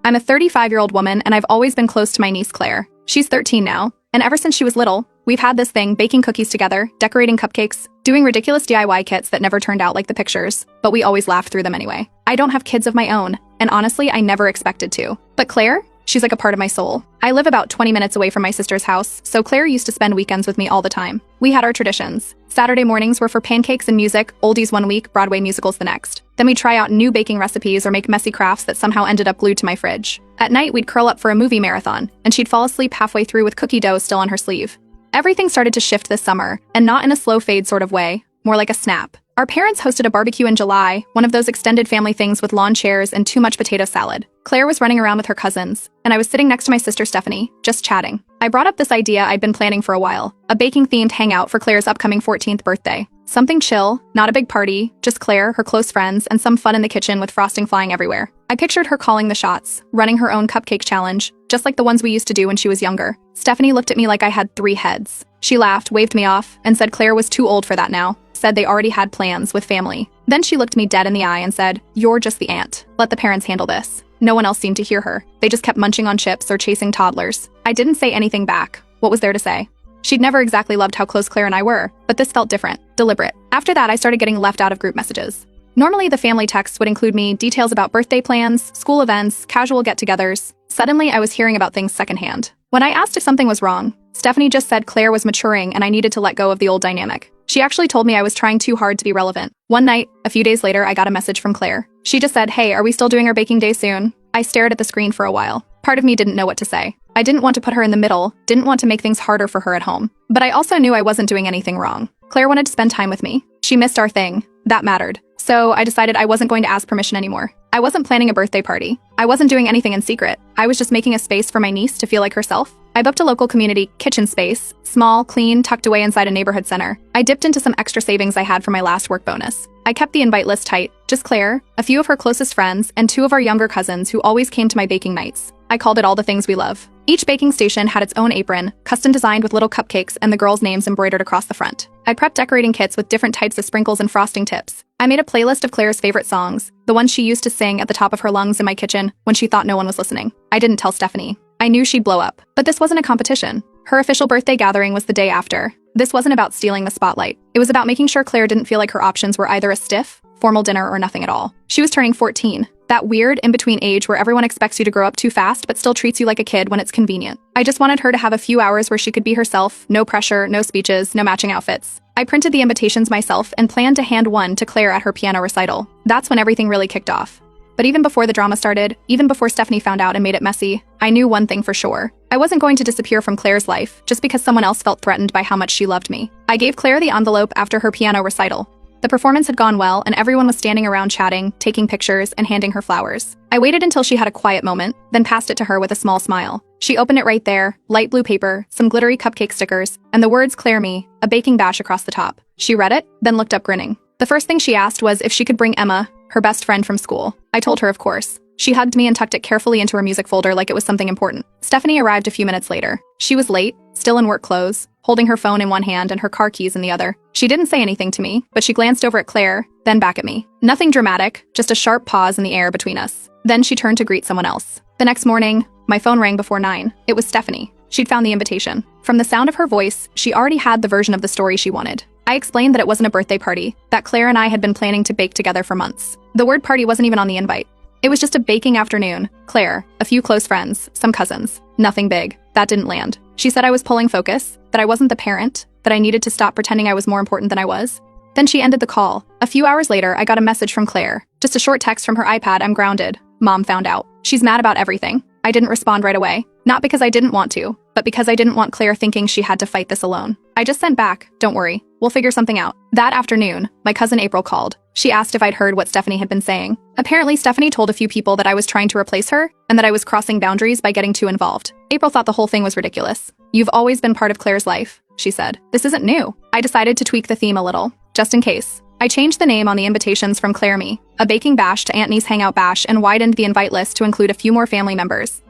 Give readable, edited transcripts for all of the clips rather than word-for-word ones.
I'm a 35-year-old woman, and I've always been close to my niece Claire. She's 13 now, and ever since she was little, we've had this thing, baking cookies together, decorating cupcakes, doing ridiculous DIY kits that never turned out like the pictures, but we always laughed through them anyway. I don't have kids of my own, and honestly, I never expected to. But Claire? She's like a part of my soul. I live about 20 minutes away from my sister's house, so Claire used to spend weekends with me all the time. We had our traditions. Saturday mornings were for pancakes and music, oldies one week, Broadway musicals the next. Then we'd try out new baking recipes or make messy crafts that somehow ended up glued to my fridge. At night, we'd curl up for a movie marathon, and she'd fall asleep halfway through with cookie dough still on her sleeve. Everything started to shift this summer, and not in a slow fade sort of way, more like a snap. Our parents hosted a barbecue in July, one of those extended family things with lawn chairs and too much potato salad. Claire was running around with her cousins, and I was sitting next to my sister Stephanie, just chatting. I brought up this idea I'd been planning for a while, a baking-themed hangout for Claire's upcoming 14th birthday. Something chill, not a big party, just Claire, her close friends, and some fun in the kitchen with frosting flying everywhere. I pictured her calling the shots, running her own cupcake challenge, just like the ones we used to do when she was younger. Stephanie looked at me like I had 3 heads. She laughed, waved me off, and said Claire was too old for that now. Said they already had plans with family. Then she looked me dead in the eye and said, "You're just the aunt. Let the parents handle this." No one else seemed to hear her. They just kept munching on chips or chasing toddlers. I didn't say anything back. What was there to say? She'd never exactly loved how close Claire and I were, but this felt different, deliberate. After that, I started getting left out of group messages. Normally, the family texts would include me, details about birthday plans, school events, casual get-togethers. Suddenly, I was hearing about things secondhand. When I asked if something was wrong, Stephanie just said Claire was maturing and I needed to let go of the old dynamic. She actually told me I was trying too hard to be relevant. One night, a few days later, I got a message from Claire. She just said, "Hey, are we still doing our baking day soon?" I stared at the screen for a while. Part of me didn't know what to say. I didn't want to put her in the middle, didn't want to make things harder for her at home. But I also knew I wasn't doing anything wrong. Claire wanted to spend time with me. She missed our thing. That mattered. So I decided I wasn't going to ask permission anymore. I wasn't planning a birthday party. I wasn't doing anything in secret. I was just making a space for my niece to feel like herself. I booked a local community kitchen space, small, clean, tucked away inside a neighborhood center. I dipped into some extra savings I had for my last work bonus. I kept the invite list tight, just Claire, a few of her closest friends, and 2 of our younger cousins who always came to my baking nights. I called it All the Things We Love. Each baking station had its own apron, custom designed with little cupcakes and the girls' names embroidered across the front. I prepped decorating kits with different types of sprinkles and frosting tips. I made a playlist of Claire's favorite songs, the ones she used to sing at the top of her lungs in my kitchen when she thought no one was listening. I didn't tell Stephanie. I knew she'd blow up. But this wasn't a competition. Her official birthday gathering was the day after. This wasn't about stealing the spotlight. It was about making sure Claire didn't feel like her options were either a stiff, formal dinner or nothing at all. She was turning 14, that weird in-between age where everyone expects you to grow up too fast but still treats you like a kid when it's convenient. I just wanted her to have a few hours where she could be herself, no pressure, no speeches, no matching outfits. I printed the invitations myself and planned to hand one to Claire at her piano recital. That's when everything really kicked off. But even before the drama started, even before Stephanie found out and made it messy, I knew one thing for sure. I wasn't going to disappear from Claire's life just because someone else felt threatened by how much she loved me. I gave Claire the envelope after her piano recital. The performance had gone well and everyone was standing around chatting, taking pictures, and handing her flowers. I waited until she had a quiet moment, then passed it to her with a small smile. She opened it right there, light blue paper, some glittery cupcake stickers, and the words Claire Me, a baking bash across the top. She read it, then looked up grinning. The first thing she asked was if she could bring Emma, her best friend from school. I told her of course. She hugged me and tucked it carefully into her music folder like it was something important. Stephanie arrived a few minutes later. She was late, still in work clothes, holding her phone in one hand and her car keys in the other. She didn't say anything to me, but she glanced over at Claire, then back at me. Nothing dramatic, just a sharp pause in the air between us. Then she turned to greet someone else. The next morning, my phone rang before 9. It was Stephanie. She'd found the invitation. From the sound of her voice, she already had the version of the story she wanted. I explained that it wasn't a birthday party, that Claire and I had been planning to bake together for months. The word party wasn't even on the invite. It was just a baking afternoon. Claire, a few close friends, some cousins. Nothing big. That didn't land. She said I was pulling focus, that I wasn't the parent, that I needed to stop pretending I was more important than I was. Then she ended the call. A few hours later, I got a message from Claire. Just a short text from her iPad, "I'm grounded. Mom found out. She's mad about everything." I didn't respond right away. Not because I didn't want to, but because I didn't want Claire thinking she had to fight this alone. I just sent back, "Don't worry. We'll figure something out." That afternoon, my cousin April called. She asked if I'd heard what Stephanie had been saying. Apparently, Stephanie told a few people that I was trying to replace her and that I was crossing boundaries by getting too involved. April thought the whole thing was ridiculous. "You've always been part of Claire's life," she said. "This isn't new." I decided to tweak the theme a little, just in case. I changed the name on the invitations from Claire Me, a baking bash, to Aunt Niece Hangout Bash, and widened the invite list to include a few more family members.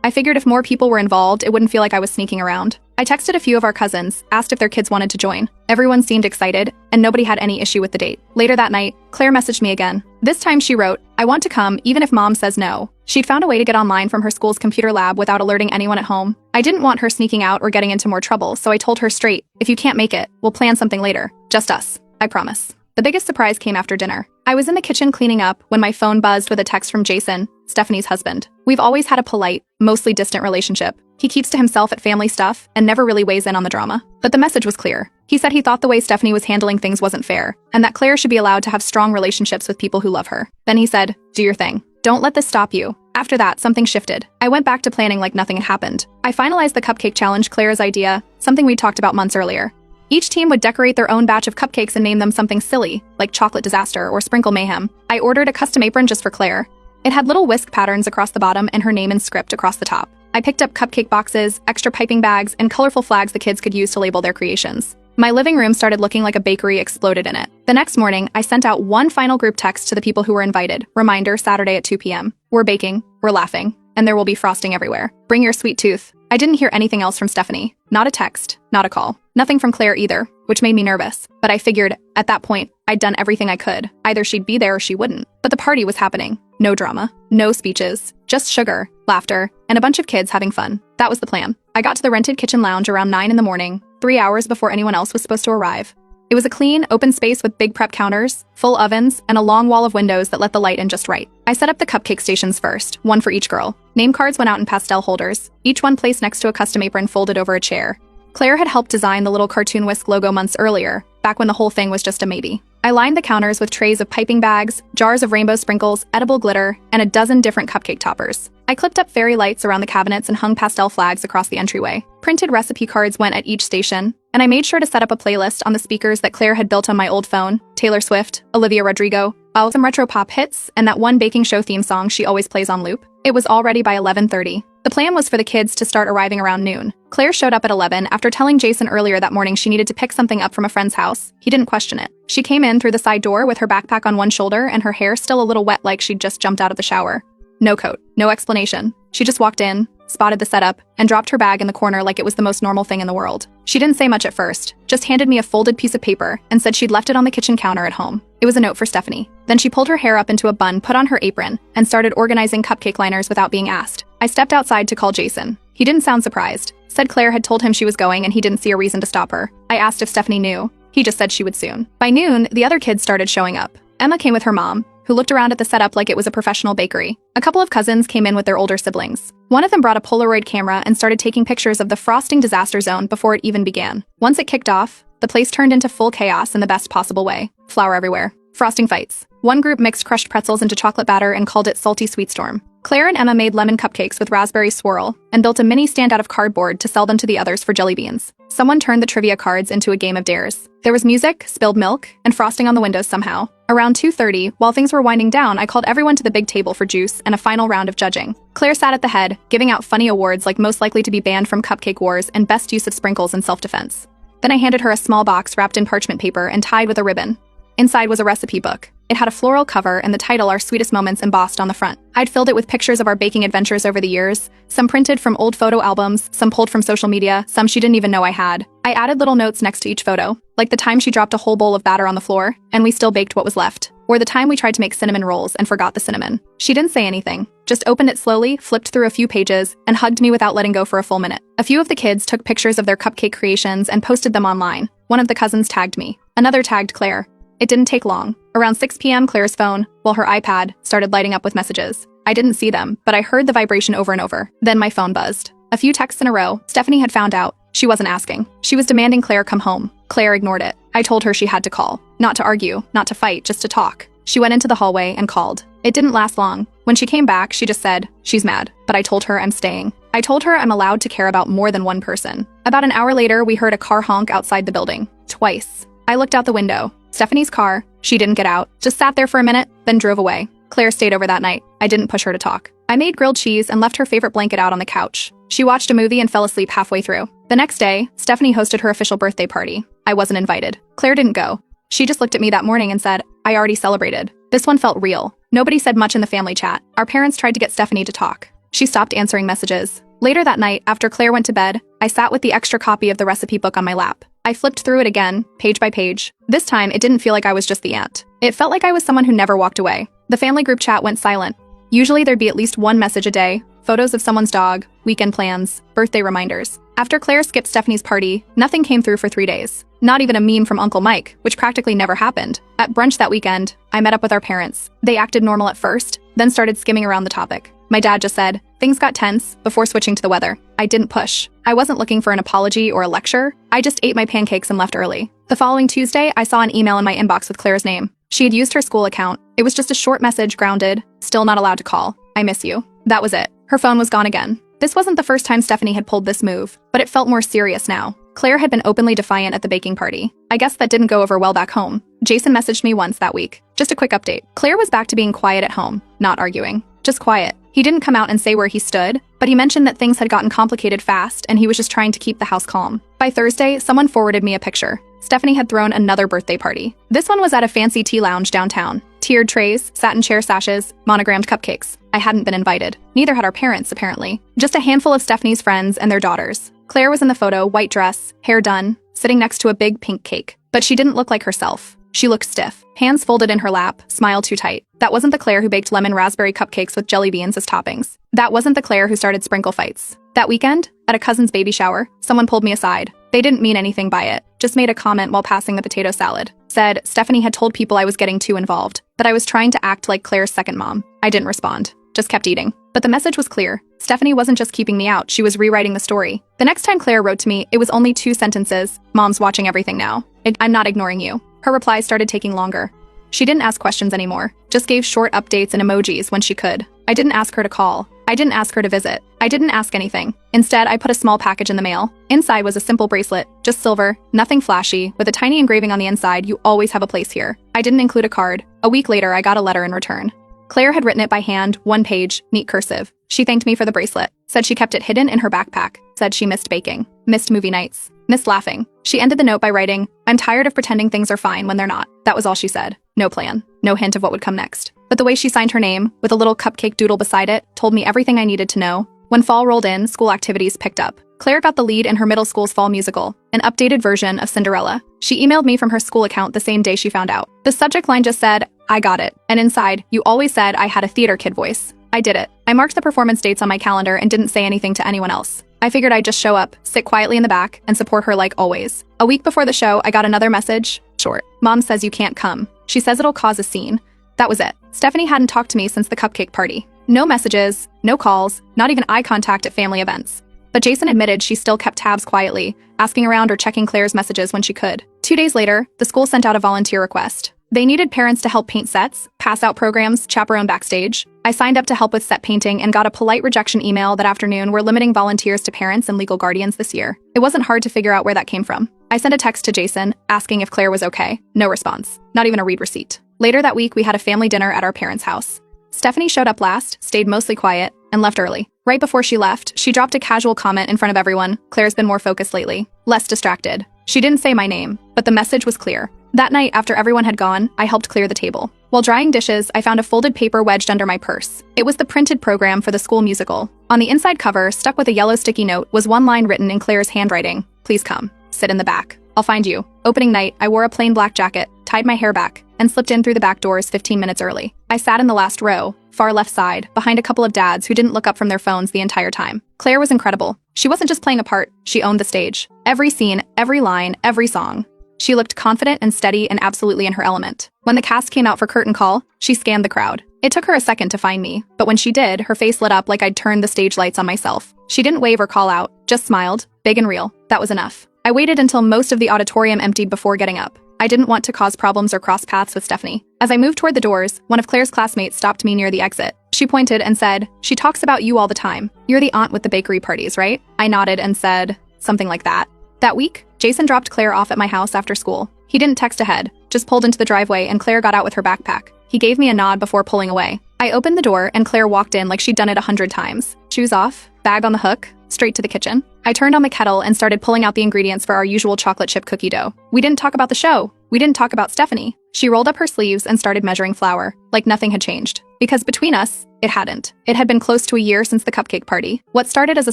I figured if more people were involved, it wouldn't feel like I was sneaking around. I I texted a few of our cousins, asked if their kids wanted to join. Everyone seemed excited, and nobody had any issue with the date. Later that night, Claire messaged me again. This time she wrote, "I want to come even if mom says no." She'd found a way to get online from her school's computer lab without alerting anyone at home. I didn't want her sneaking out or getting into more trouble, so I told her straight, "If you can't make it, we'll plan something later. Just us. I promise." The biggest surprise came after dinner. I was in the kitchen cleaning up when my phone buzzed with a text from Jason, Stephanie's husband. We've always had a polite, mostly distant relationship. He keeps to himself at family stuff and never really weighs in on the drama. But the message was clear. He said he thought the way Stephanie was handling things wasn't fair, and that Claire should be allowed to have strong relationships with people who love her. Then he said, "Do your thing. Don't let this stop you." After that, something shifted. I went back to planning like nothing had happened. I finalized the cupcake challenge, Claire's idea, something we talked about months earlier. Each team would decorate their own batch of cupcakes and name them something silly, like Chocolate Disaster or Sprinkle Mayhem. I ordered a custom apron just for Claire. It had little whisk patterns across the bottom and her name in script across the top. I picked up cupcake boxes, extra piping bags, and colorful flags the kids could use to label their creations. My living room started looking like a bakery exploded in it. The next morning, I sent out one final group text to the people who were invited. Reminder, Saturday at 2 p.m. We're baking, we're laughing, and there will be frosting everywhere. Bring your sweet tooth. I didn't hear anything else from Stephanie. Not a text, not a call. Nothing from Claire either, which made me nervous. But I figured, at that point, I'd done everything I could. Either she'd be there or she wouldn't. But the party was happening. No drama, no speeches, just sugar, laughter, and a bunch of kids having fun. That was the plan. I got to the rented kitchen lounge around 9 in the morning, 3 hours before anyone else was supposed to arrive. It was a clean, open space with big prep counters, full ovens, and a long wall of windows that let the light in just right. I set up the cupcake stations first, one for each girl. Name cards went out in pastel holders, each one placed next to a custom apron folded over a chair. Claire had helped design the little Cartoon Whisk logo months earlier, back when the whole thing was just a maybe. I lined the counters with trays of piping bags, jars of rainbow sprinkles, edible glitter, and a dozen different cupcake toppers. I clipped up fairy lights around the cabinets and hung pastel flags across the entryway. Printed recipe cards went at each station, and I made sure to set up a playlist on the speakers that Claire had built on my old phone: Taylor Swift, Olivia Rodrigo, some retro pop hits, and that one baking show theme song she always plays on loop. It was all ready by 11:30. The plan was for the kids to start arriving around noon. Claire showed up at 11 after telling Jason earlier that morning she needed to pick something up from a friend's house. He didn't question it. She came in through the side door with her backpack on one shoulder and her hair still a little wet like she'd just jumped out of the shower. No coat, no explanation. She just walked in, spotted the setup, and dropped her bag in the corner like it was the most normal thing in the world. She didn't say much at first, just handed me a folded piece of paper and said she'd left it on the kitchen counter at home. It was a note for Stephanie. Then she pulled her hair up into a bun, put on her apron, and started organizing cupcake liners without being asked. I stepped outside to call Jason. He didn't sound surprised. Said Claire had told him she was going and he didn't see a reason to stop her. I asked if Stephanie knew. He just said she would soon. By noon, the other kids started showing up. Emma came with her mom, who looked around at the setup like it was a professional bakery. A couple of cousins came in with their older siblings. One of them brought a Polaroid camera and started taking pictures of the frosting disaster zone before it even began. Once it kicked off, the place turned into full chaos in the best possible way. Flour everywhere. Frosting fights. One group mixed crushed pretzels into chocolate batter and called it Salty Sweet Storm. Claire and Emma made lemon cupcakes with raspberry swirl and built a mini stand out of cardboard to sell them to the others for jelly beans. Someone turned the trivia cards into a game of dares. There was music, spilled milk, and frosting on the windows somehow. Around 2:30, while things were winding down, I called everyone to the big table for juice and a final round of judging. Claire sat at the head, giving out funny awards like most likely to be banned from Cupcake Wars and best use of sprinkles in self-defense. Then I handed her a small box wrapped in parchment paper and tied with a ribbon. Inside was a recipe book. It had a floral cover and the title Our Sweetest Moments embossed on the front. I'd filled it with pictures of our baking adventures over the years, some printed from old photo albums, some pulled from social media, some she didn't even know I had. I added little notes next to each photo, like the time she dropped a whole bowl of batter on the floor, and we still baked what was left, or the time we tried to make cinnamon rolls and forgot the cinnamon. She didn't say anything, just opened it slowly, flipped through a few pages, and hugged me without letting go for a full minute. A few of the kids took pictures of their cupcake creations and posted them online. One of the cousins tagged me. Another tagged Claire. It didn't take long. Around 6 p.m., Claire's phone, while her iPad, started lighting up with messages. I didn't see them, but I heard the vibration over and over. Then my phone buzzed. A few texts in a row. Stephanie had found out. She wasn't asking. She was demanding Claire come home. Claire ignored it. I told her she had to call. Not to argue, not to fight, just to talk. She went into the hallway and called. It didn't last long. When she came back, she just said, "She's mad." But I told her I'm staying. I told her I'm allowed to care about more than one person. About an hour later, we heard a car honk outside the building. Twice. I looked out the window. Stephanie's car. She didn't get out. Just sat there for a minute, then drove away. Claire stayed over that night. I didn't push her to talk. I made grilled cheese and left her favorite blanket out on the couch. She watched a movie and fell asleep halfway through. The next day, Stephanie hosted her official birthday party. I wasn't invited. Claire didn't go. She just looked at me that morning and said, "I already celebrated." This one felt real. Nobody said much in the family chat. Our parents tried to get Stephanie to talk. She stopped answering messages. Later that night, after Claire went to bed, I sat with the extra copy of the recipe book on my lap. I flipped through it again, page by page. This time, it didn't feel like I was just the aunt. It felt like I was someone who never walked away. The family group chat went silent. Usually there'd be at least one message a day, photos of someone's dog, weekend plans, birthday reminders. After Claire skipped Stephanie's party, nothing came through for 3 days. Not even a meme from Uncle Mike, which practically never happened. At brunch that weekend, I met up with our parents. They acted normal at first, then started skimming around the topic. My dad just said, things got tense, before switching to the weather. I didn't push. I wasn't looking for an apology or a lecture. I just ate my pancakes and left early. The following Tuesday, I saw an email in my inbox with Claire's name. She had used her school account. It was just a short message, grounded, still not allowed to call. I miss you. That was it. Her phone was gone again. This wasn't the first time Stephanie had pulled this move, but it felt more serious now. Claire had been openly defiant at the baking party. I guess that didn't go over well back home. Jason messaged me once that week. Just a quick update. Claire was back to being quiet at home, not arguing. Just quiet. He didn't come out and say where he stood, but he mentioned that things had gotten complicated fast and he was just trying to keep the house calm. By Thursday, someone forwarded me a picture. Stephanie had thrown another birthday party. This one was at a fancy tea lounge downtown. Tiered trays, satin chair sashes, monogrammed cupcakes. I hadn't been invited. Neither had our parents, apparently. Just a handful of Stephanie's friends and their daughters. Claire was in the photo, white dress, hair done, sitting next to a big pink cake. But she didn't look like herself. She looked stiff, hands folded in her lap, smile too tight. That wasn't the Claire who baked lemon raspberry cupcakes with jelly beans as toppings. That wasn't the Claire who started sprinkle fights. That weekend, at a cousin's baby shower, someone pulled me aside. They didn't mean anything by it, just made a comment while passing the potato salad. Said Stephanie had told people I was getting too involved, that I was trying to act like Claire's second mom. I didn't respond, just kept eating. But the message was clear. Stephanie wasn't just keeping me out, she was rewriting the story. The next time Claire wrote to me, it was only 2 sentences. Mom's watching everything now. I'm not ignoring you. Her replies started taking longer. She didn't ask questions anymore, just gave short updates and emojis when she could. I didn't ask her to call. I didn't ask her to visit. I didn't ask anything. Instead, I put a small package in the mail. Inside was a simple bracelet, just silver, nothing flashy, with a tiny engraving on the inside, "You always have a place here." I didn't include a card. A week later, I got a letter in return. Claire had written it by hand, 1 page, neat cursive. She thanked me for the bracelet, said she kept it hidden in her backpack, said she missed baking, missed movie nights, missed laughing. She ended the note by writing, "I'm tired of pretending things are fine when they're not." That was all she said. No plan, no hint of what would come next. But the way she signed her name, with a little cupcake doodle beside it, told me everything I needed to know. When fall rolled in, school activities picked up. Claire got the lead in her middle school's fall musical, an updated version of Cinderella. She emailed me from her school account the same day she found out. The subject line just said, "I got it." And inside, "You always said I had a theater kid voice." I did it. I marked the performance dates on my calendar and didn't say anything to anyone else. I figured I'd just show up, sit quietly in the back, and support her like always. A week before the show, I got another message. Short. "Mom says you can't come. She says it'll cause a scene." That was it. Stephanie hadn't talked to me since the cupcake party. No messages, no calls, not even eye contact at family events. But Jason admitted she still kept tabs quietly, asking around or checking Claire's messages when she could. 2 days later, the school sent out a volunteer request. They needed parents to help paint sets, pass out programs, chaperone backstage. I signed up to help with set painting and got a polite rejection email that afternoon. "We're limiting volunteers to parents and legal guardians this year." It wasn't hard to figure out where that came from. I sent a text to Jason, asking if Claire was okay. No response. Not even a read receipt. Later that week, we had a family dinner at our parents' house. Stephanie showed up last, stayed mostly quiet, and left early. Right before she left, she dropped a casual comment in front of everyone. "Claire's been more focused lately, less distracted." She didn't say my name, but the message was clear. That night, after everyone had gone, I helped clear the table. While drying dishes, I found a folded paper wedged under my purse. It was the printed program for the school musical. On the inside cover, stuck with a yellow sticky note, was one line written in Claire's handwriting. "Please come. Sit in the back. I'll find you." Opening night, I wore a plain black jacket, tied my hair back, and slipped in through the back doors 15 minutes early. I sat in the last row, far left side, behind a couple of dads who didn't look up from their phones the entire time. Claire was incredible. She wasn't just playing a part, she owned the stage. Every scene, every line, every song. She looked confident and steady and absolutely in her element. When the cast came out for curtain call, she scanned the crowd. It took her a second to find me, but when she did, her face lit up like I'd turned the stage lights on myself. She didn't wave or call out, just smiled, big and real. That was enough. I waited until most of the auditorium emptied before getting up. I didn't want to cause problems or cross paths with Stephanie. As I moved toward the doors, one of Claire's classmates stopped me near the exit. She pointed and said, "She talks about you all the time. You're the aunt with the bakery parties, right?" I nodded and said, "Something like that." That week, Jason dropped Claire off at my house after school. He didn't text ahead, just pulled into the driveway and Claire got out with her backpack. He gave me a nod before pulling away. I opened the door and Claire walked in like she'd done it 100 times. Shoes off, bag on the hook, straight to the kitchen. I turned on the kettle and started pulling out the ingredients for our usual chocolate chip cookie dough. We didn't talk about the show. We didn't talk about Stephanie. She rolled up her sleeves and started measuring flour, like nothing had changed. Because between us, it hadn't. It had been close to a year since the cupcake party. What started as a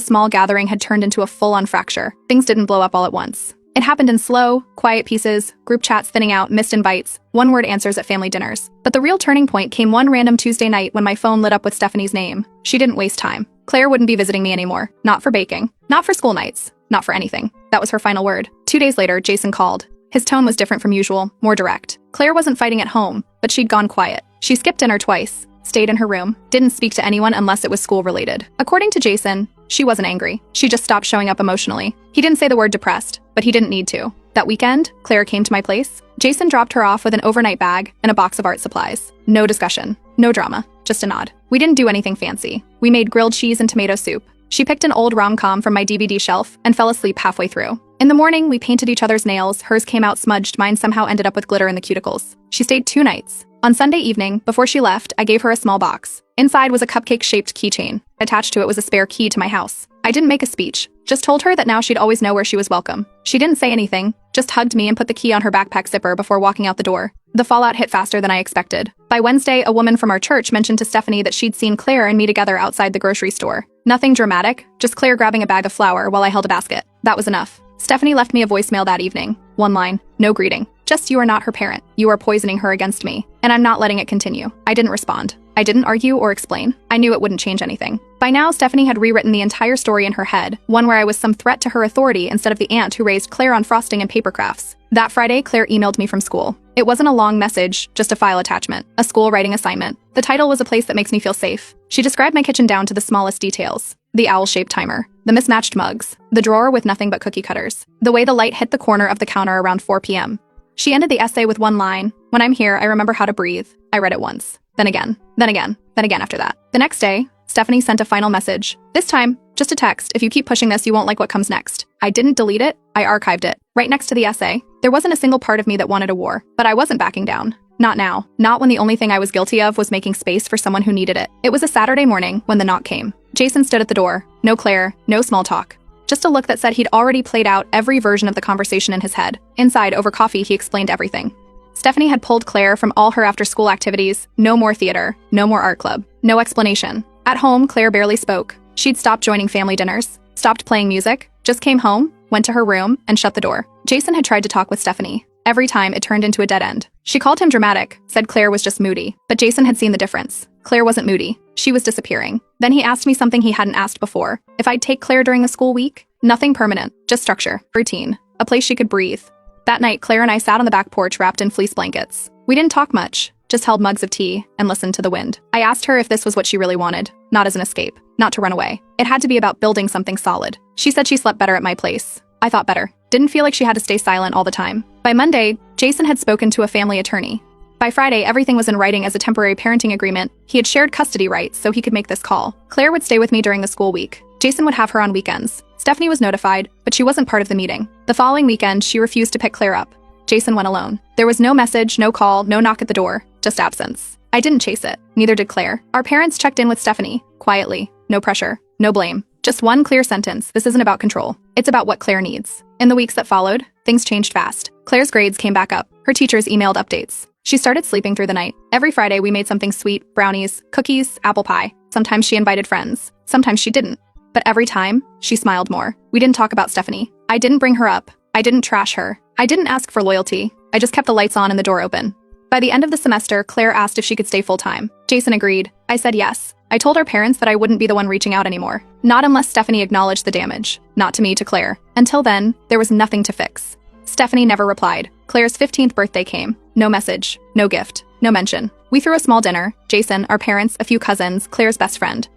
small gathering had turned into a full-on fracture. Things didn't blow up all at once. It happened in slow, quiet pieces, group chats thinning out, missed invites, one-word answers at family dinners. But the real turning point came one random Tuesday night when my phone lit up with Stephanie's name. She didn't waste time. Claire wouldn't be visiting me anymore. Not for baking. Not for school nights. Not for anything. That was her final word. 2 days later, Jason called. His tone was different from usual, more direct. Claire wasn't fighting at home, but she'd gone quiet. She skipped dinner twice, stayed in her room, didn't speak to anyone unless it was school-related. According to Jason, she wasn't angry. She just stopped showing up emotionally. He didn't say the word depressed, but he didn't need to. That weekend, Claire came to my place. Jason dropped her off with an overnight bag and a box of art supplies. No discussion, no drama, just a nod. We didn't do anything fancy. We made grilled cheese and tomato soup. She picked an old rom-com from my DVD shelf and fell asleep halfway through. In the morning, we painted each other's nails. Hers came out smudged, mine somehow ended up with glitter in the cuticles. She stayed 2 nights. On Sunday evening, before she left, I gave her a small box. Inside was a cupcake-shaped keychain. Attached to it was a spare key to my house. I didn't make a speech, just told her that now she'd always know where she was welcome. She didn't say anything, just hugged me and put the key on her backpack zipper before walking out the door. The fallout hit faster than I expected. By Wednesday, a woman from our church mentioned to Stephanie that she'd seen Claire and me together outside the grocery store. Nothing dramatic, just Claire grabbing a bag of flour while I held a basket. That was enough. Stephanie left me a voicemail that evening. 1 line, no greeting. Just, you are not her parent. You are poisoning her against me. And I'm not letting it continue. I didn't respond. I didn't argue or explain. I knew it wouldn't change anything. By now, Stephanie had rewritten the entire story in her head, one where I was some threat to her authority instead of the aunt who raised Claire on frosting and paper crafts. That Friday, Claire emailed me from school. It wasn't a long message, just a file attachment, a school writing assignment. The title was A Place That Makes Me Feel Safe. She described my kitchen down to the smallest details. The owl-shaped timer, the mismatched mugs, the drawer with nothing but cookie cutters, the way the light hit the corner of the counter around 4 p.m. She ended the essay with 1 line, "When I'm here, I remember how to breathe." I read it once, then again, then again, then again after that. The next day, Stephanie sent a final message. This time, just a text. "If you keep pushing this, you won't like what comes next." I didn't delete it, I archived it. Right next to the essay. There wasn't a single part of me that wanted a war, but I wasn't backing down. Not now. Not when the only thing I was guilty of was making space for someone who needed it. It was a Saturday morning when the knock came. Jason stood at the door. No Claire, no small talk. Just a look that said he'd already played out every version of the conversation in his head. Inside, over coffee, he explained everything. Stephanie had pulled Claire from all her after-school activities. No more theater, no more art club, no explanation. At home, Claire barely spoke. She'd stopped joining family dinners, stopped playing music, just came home, went to her room, and shut the door. Jason had tried to talk with Stephanie. Every time, it turned into a dead end. She called him dramatic, said Claire was just moody. But Jason had seen the difference. Claire wasn't moody. She was disappearing. Then he asked me something he hadn't asked before. If I'd take Claire during the school week? Nothing permanent, just structure, routine, a place she could breathe. That night, Claire and I sat on the back porch wrapped in fleece blankets. We didn't talk much, just held mugs of tea and listened to the wind. I asked her if this was what she really wanted, not as an escape, not to run away. It had to be about building something solid. She said she slept better at my place. I thought better. Didn't feel like she had to stay silent all the time. By Monday, Jason had spoken to a family attorney. By Friday, everything was in writing as a temporary parenting agreement. He had shared custody rights, so he could make this call. Claire would stay with me during the school week. Jason would have her on weekends. Stephanie was notified, but she wasn't part of the meeting. The following weekend, she refused to pick Claire up. Jason went alone. There was no message, no call, no knock at the door, just absence. I didn't chase it. Neither did Claire. Our parents checked in with Stephanie, quietly. No pressure, no blame. Just one clear sentence. This isn't about control. It's about what Claire needs. In the weeks that followed, things changed fast. Claire's grades came back up. Her teachers emailed updates. She started sleeping through the night. Every Friday, we made something sweet, brownies, cookies, apple pie. Sometimes she invited friends. Sometimes she didn't. But every time, she smiled more. We didn't talk about Stephanie. I didn't bring her up. I didn't trash her. I didn't ask for loyalty. I just kept the lights on and the door open. By the end of the semester, Claire asked if she could stay full-time. Jason agreed. I said yes. I told her parents that I wouldn't be the one reaching out anymore. Not unless Stephanie acknowledged the damage. Not to me, to Claire. Until then, there was nothing to fix. Stephanie never replied. Claire's 15th birthday came. No message, no gift, no mention. We threw a small dinner. Jason, our parents, a few cousins, Claire's best friend.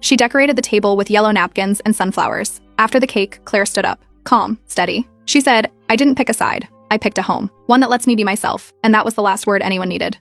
She decorated the table with yellow napkins and sunflowers. After the cake, Claire stood up. Calm, steady. She said, "I didn't pick a side. I picked a home. One that lets me be myself." And that was the last word anyone needed.